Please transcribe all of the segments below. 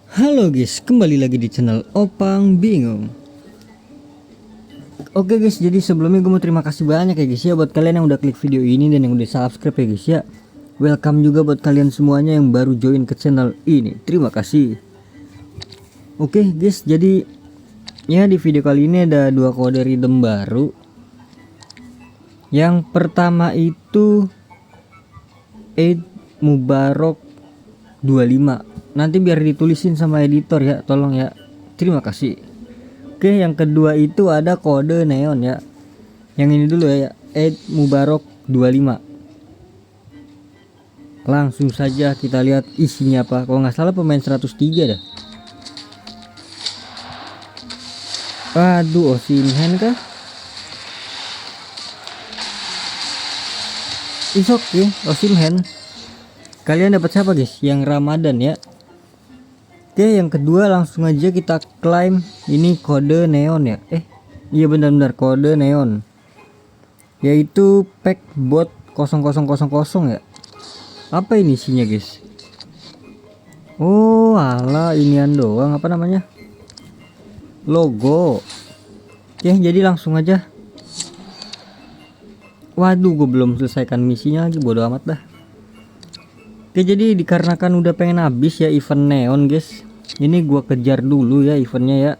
Halo guys, kembali lagi di channel Opang Bingung. Oke guys, jadi sebelumnya gue mau terima kasih banyak ya guys ya buat kalian yang udah klik video ini dan yang udah subscribe ya guys ya. Welcome juga buat kalian semuanya yang baru join ke channel ini. Terima kasih. Oke guys, jadi ya di video kali ini ada dua kode redeem baru. Yang pertama itu Eid Mubarak 25. Nanti biar ditulisin sama editor ya, tolong ya. Terima kasih. Oke, yang kedua itu ada kode neon ya. Yang ini dulu ya, Eid Mubarak 25. Langsung saja kita lihat isinya apa. Kalau nggak salah pemain 103 dah. Aduh, Osimhen kah? Is okay, Osimhen. Kalian dapat siapa guys? Yang Ramadan ya. Oke, yang kedua langsung aja kita klaim. Ini kode neon ya. Iya benar-benar kode neon. Yaitu pack bot 0000 ya. Apa ini isinya guys? Oh alah, inian doang, apa namanya? Logo. Oke, jadi langsung aja. Waduh, gue belum selesaikan misinya lagi, bodo amat dah. Oke, jadi dikarenakan udah pengen habis ya event neon guys, ini gua kejar dulu ya eventnya ya.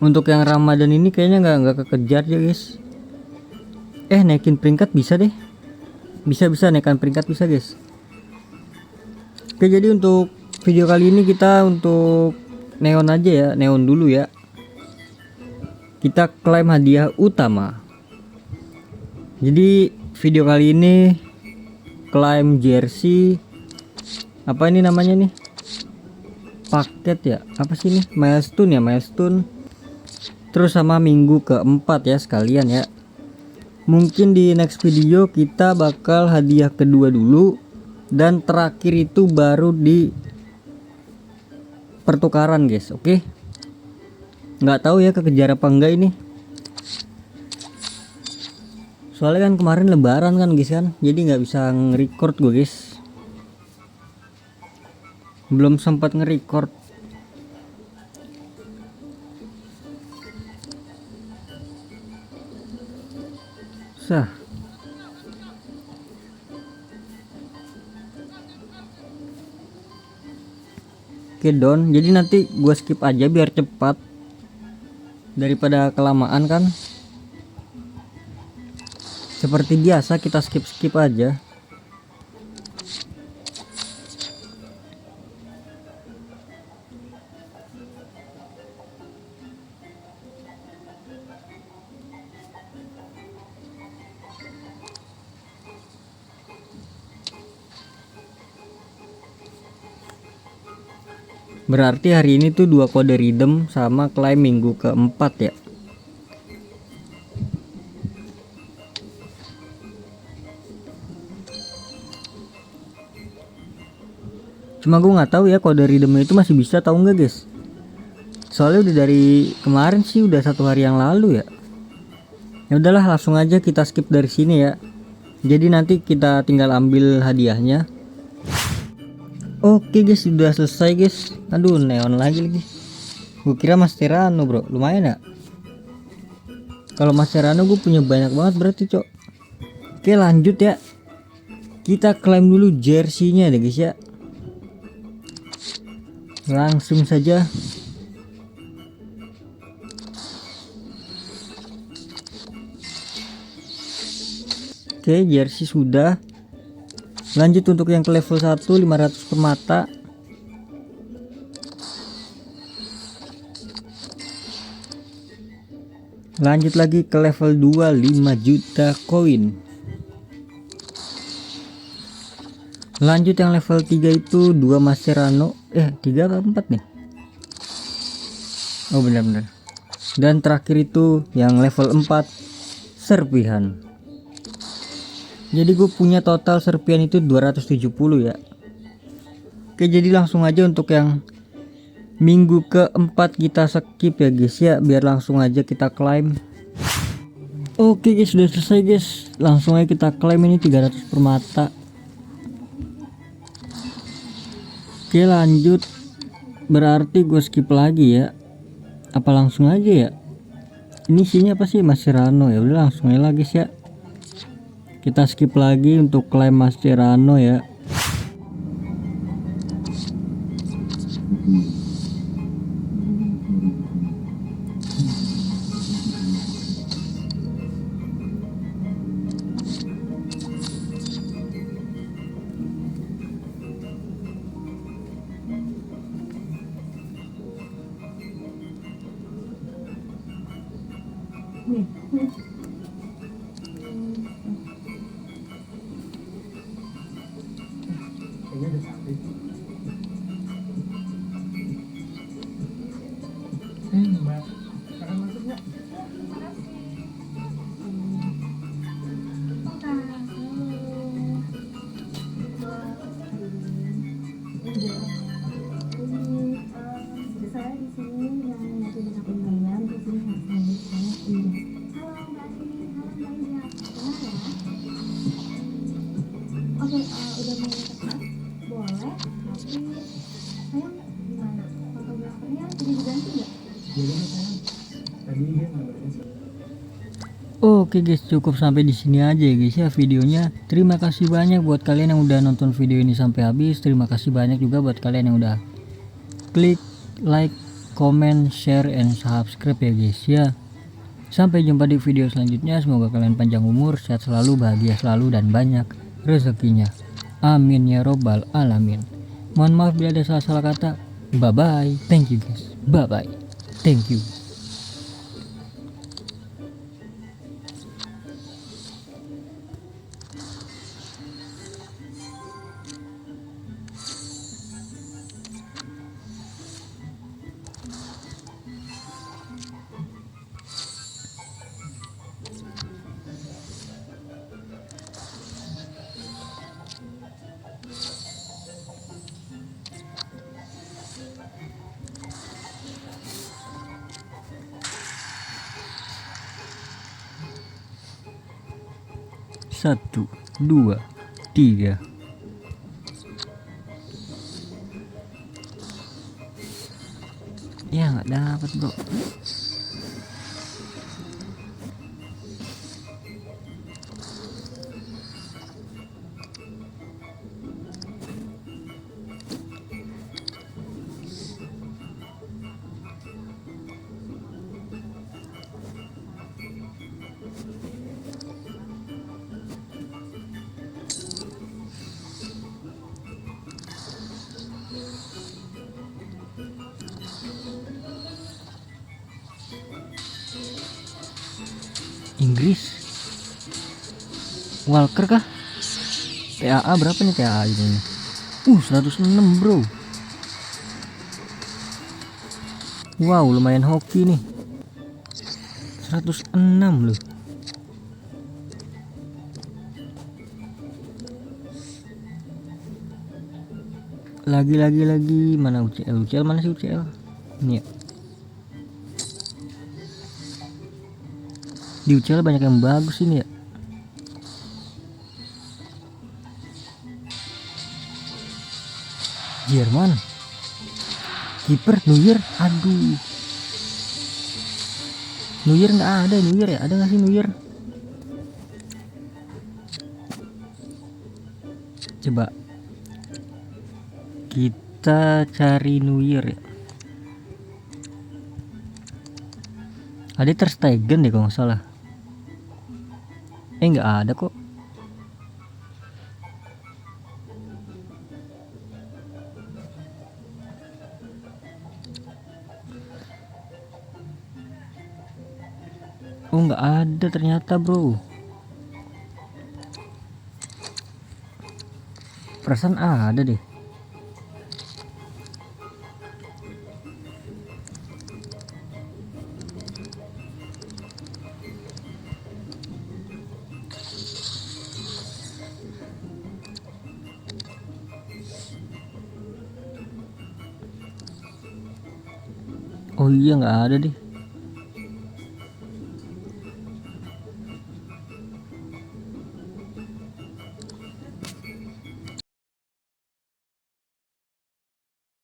Untuk yang Ramadan ini kayaknya nggak kekejar ya guys. Naikin peringkat bisa deh, bisa naikkan peringkat bisa guys. Oke, jadi untuk video kali ini kita untuk neon aja ya, neon dulu ya. Kita klaim hadiah utama. Jadi video kali ini klaim jersey, apa ini namanya nih, paket ya, apa sih ini, milestone ya, milestone. Terus sama minggu keempat ya sekalian ya. Mungkin di next video kita bakal hadiah kedua dulu, dan terakhir itu baru di pertukaran guys. Oke, nggak tahu ya kekejar apa enggak ini. Soalnya kan kemarin lebaran kan guys kan, jadi nggak bisa nge-record gue guys. Belum sempat nge-record. Sah. Oke don, jadi nanti gue skip aja biar cepat daripada kelamaan kan. Seperti biasa kita skip aja. Berarti hari ini tuh dua kode redeem sama klaim minggu keempat ya. Cuma gue nggak tahu ya kode redeem itu masih bisa tahu nggak guys. Soalnya udah dari kemarin sih, udah 1 hari yang lalu ya. Ya udahlah, langsung aja kita skip dari sini ya. Jadi nanti kita tinggal ambil hadiahnya. Oke guys, sudah selesai guys. Aduh, neon lagi. Gue kira Mascherano bro, lumayan ya. Kalau Mascherano gue punya banyak banget berarti cok. Oke, lanjut ya. Kita klaim dulu jersey-nya deh guys ya. Langsung saja. Oke, jersey sudah. Lanjut untuk yang ke level 1, 500 permata. Lanjut lagi ke level 2, 5 juta koin. Lanjut yang level 3 itu 2 Mascherano. 3 atau 4 nih? Oh benar-benar. Dan terakhir itu yang level 4 serpihan. Jadi gue punya total serpihan itu 270 ya. Oke, jadi langsung aja untuk yang minggu keempat kita skip ya guys ya, biar langsung aja kita klaim. Oke guys, sudah selesai guys. Langsung aja kita klaim ini 300 permata. Oke lanjut, berarti gue skip lagi ya, apa langsung aja ya? Ini isinya apa sih? Mascherano ya, udah langsung aja guys ya, kita skip lagi untuk klaim Mascherano ya. Oke, udah mau tepat, boleh, tapi sayang gimana? Fotografernya jadi diganti nggak? Oke guys, cukup sampai di sini aja ya guys ya videonya. Terima kasih banyak buat kalian yang udah nonton video ini sampai habis. Terima kasih banyak juga buat kalian yang udah klik like, comment, share, and subscribe ya guys ya. Sampai jumpa di video selanjutnya. Semoga kalian panjang umur, sehat selalu, bahagia selalu, dan banyak rezekinya. Amin ya robbal alamin. Mohon maaf bila ada salah-salah kata. Bye bye. Thank you guys. Bye bye. Thank you. Satu, dua, tiga. Ya nggak dapat bro. Inggris Walker kah? TAA berapa nih TAA ini? 106 bro. Wow, lumayan hoki nih. 106 loh. Lagi mana UCL mana sih UCL? Ini ya. Di UCL banyak yang bagus ini ya. Jerman kiper Neuer. Aduh, Neuer nggak ada. Neuer ya, ada nggak sih Neuer? Coba kita cari Neuer ya. Ada Ter Stegen deh kalau nggak salah. Nggak ada kok. Oh nggak ada ternyata bro. Perasaan ada deh. Oh iya nggak ada deh.